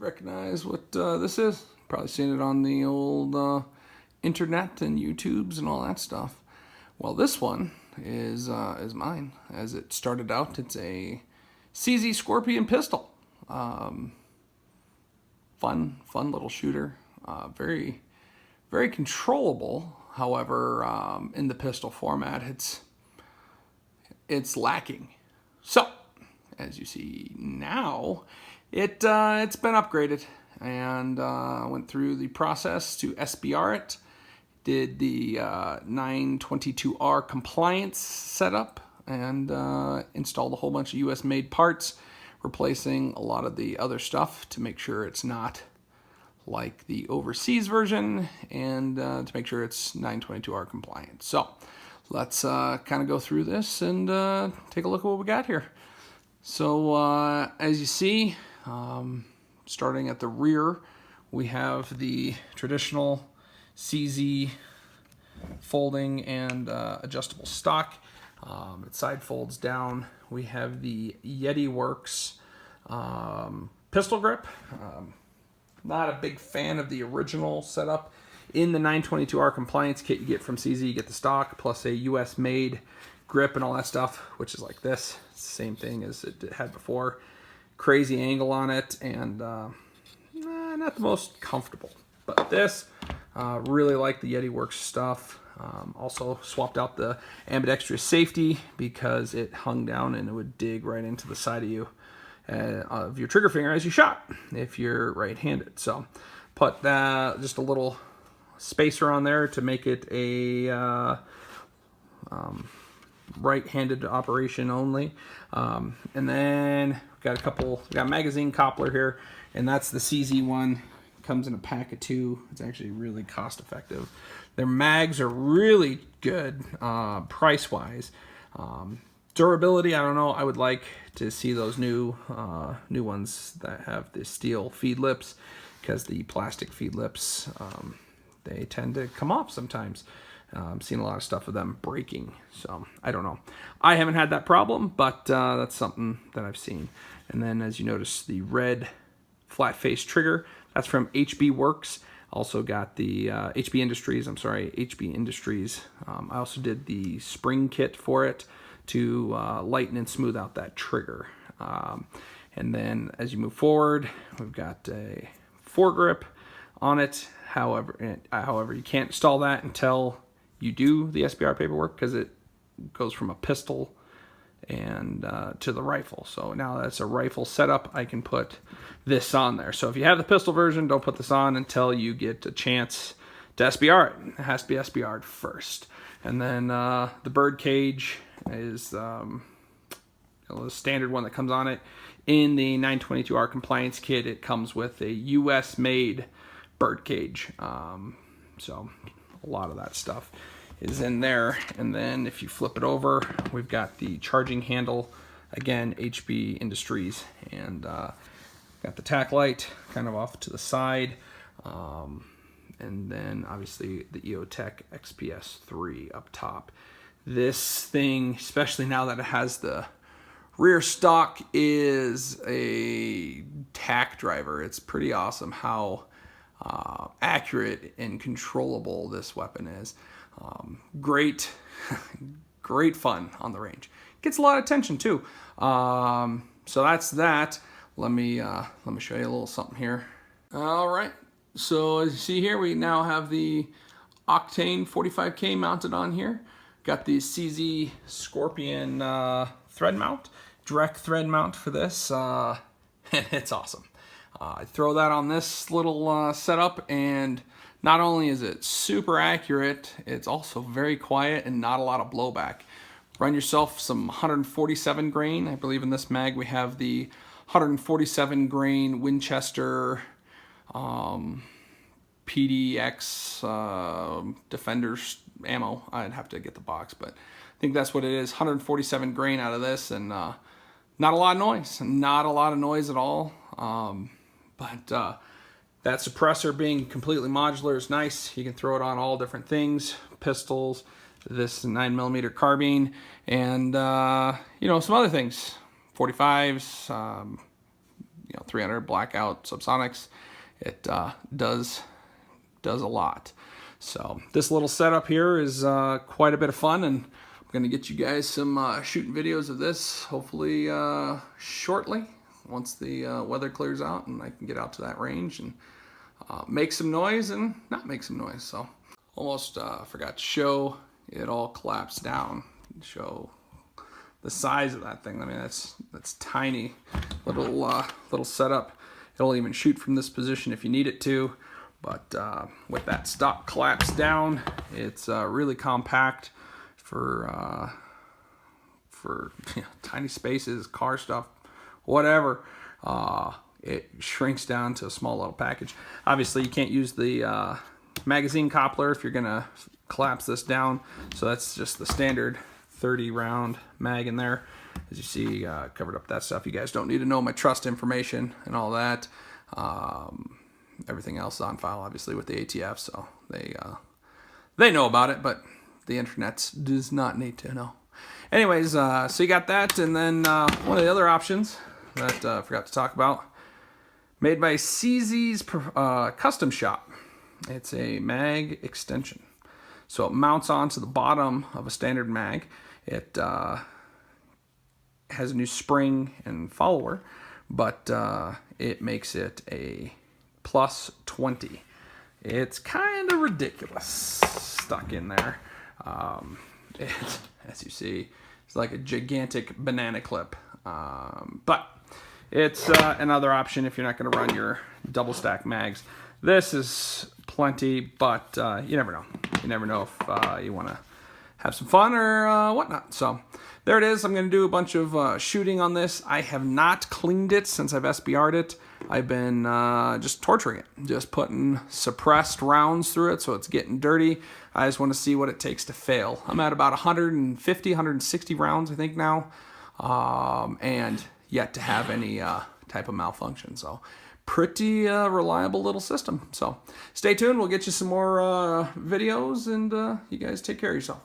recognize what this is. Probably seen it on the old internet and YouTubes and all that stuff. Well, this one is mine. As it started out, it's a CZ Scorpion pistol. Fun little shooter. Very controllable. However, in the pistol format, it's lacking. So, as you see now, it's been upgraded, and went through the process to SBR it. Did the 922R compliance setup and installed a whole bunch of US made parts, replacing a lot of the other stuff to make sure it's not like the overseas version, and to make sure it's 922R compliant. So let's kind of go through this and take a look at what we got here. So as you see, starting at the rear, we have the traditional CZ folding and adjustable stock. It side folds down. We have the Yeti Works pistol grip. Not a big fan of the original setup. In the 922R compliance kit you get from CZ, you get the stock plus a US made grip and all that stuff, which is like this. It's the same thing as it had before. Crazy angle on it, and not the most comfortable. But this, really like the Yeti Works stuff. Also swapped out the ambidextrous safety because it hung down and it would dig right into the side of your trigger finger as you shot if you're right-handed. So put just a little spacer on there to make it a right-handed operation only. And then we got a magazine coupler here, and that's the CZ one. Comes in a pack of 2. It's actually really cost effective. Their mags are really good price-wise. Durability, I don't know. I would like to see those new ones that have the steel feed lips, because the plastic feed lips, they tend to come off sometimes. I've seen a lot of stuff with them breaking, so I don't know. I haven't had that problem, but that's something that I've seen. And then, as you notice, the red flat face trigger, that's from HB Works. Also got the HB Industries. I also did the spring kit for it to lighten and smooth out that trigger. And then as you move forward, we've got a foregrip on it. However, you can't install that until you do the SBR paperwork, because it goes from a pistol and to the rifle. So now that's a rifle setup, I can put this on there. So if you have the pistol version, don't put this on until you get a chance to SBR it. It has to be SBR'd first. And then the bird cage is the standard one that comes on it. In the 922R compliance kit, it comes with a US made bird cage. So a lot of that stuff is in there. And then if you flip it over, we've got the charging handle, again HB Industries, and got the tack light kind of off to the side, and then obviously the EOTech XPS 3 up top. This thing, especially now that it has the rear stock, is a tack driver. It's pretty awesome how accurate and controllable this weapon is. Great fun on the range. Gets a lot of attention too. So that's that. Let me show you a little something here. All right. So as you see here, we now have the Octane 45K mounted on here. Got the CZ Scorpion thread mount, direct thread mount for this, and it's awesome. I throw that on this little setup, and not only is it super accurate, it's also very quiet and not a lot of blowback. Run yourself some 147 grain. I believe in this mag we have the 147 grain Winchester PDX Defenders ammo. I'd have to get the box, but I think that's what it is. 147 grain out of this, and not a lot of noise. Not a lot of noise at all. But that suppressor being completely modular is nice. You can throw it on all different things, pistols, this 9mm carbine, and you know, some other things, 45s, 300 blackout subsonics. It does a lot. So this little setup here is quite a bit of fun, and I'm going to get you guys some shooting videos of this hopefully shortly, once the weather clears out and I can get out to that range and make some noise and not make some noise. So almost forgot to show it all collapsed down, show the size of that thing. I mean, that's tiny little setup. It'll even shoot from this position if you need it to, but with that stock collapsed down, it's really compact for tiny spaces, car stuff, whatever. It shrinks down to a small little package. Obviously, you can't use the magazine coupler if you're gonna collapse this down, so that's just the standard 30 round mag in there. As you see, covered up that stuff. You guys don't need to know my trust information and all that. Everything else is on file, obviously, with the ATF, so they know about it, but the internet does not need to know. Anyways, so you got that, and then one of the other options that I forgot to talk about, made by CZ's Custom Shop. It's a mag extension. So it mounts onto the bottom of a standard mag. It has a new spring and follower, but it makes it a plus 20. It's kind of ridiculous stuck in there. As you see, it's like a gigantic banana clip. But it's another option if you're not going to run your double stack mags. This is plenty, but you never know. You never know if you want to have some fun or whatnot. So there it is. I'm going to do a bunch of shooting on this. I have not cleaned it since I've SBR'd it. I've been just torturing it, just putting suppressed rounds through it, so it's getting dirty. I just want to see what it takes to fail. I'm at about 150, 160 rounds, I think now, and yet to have any type of malfunction. So pretty reliable little system. So stay tuned. We'll get you some more videos, and you guys take care of yourself.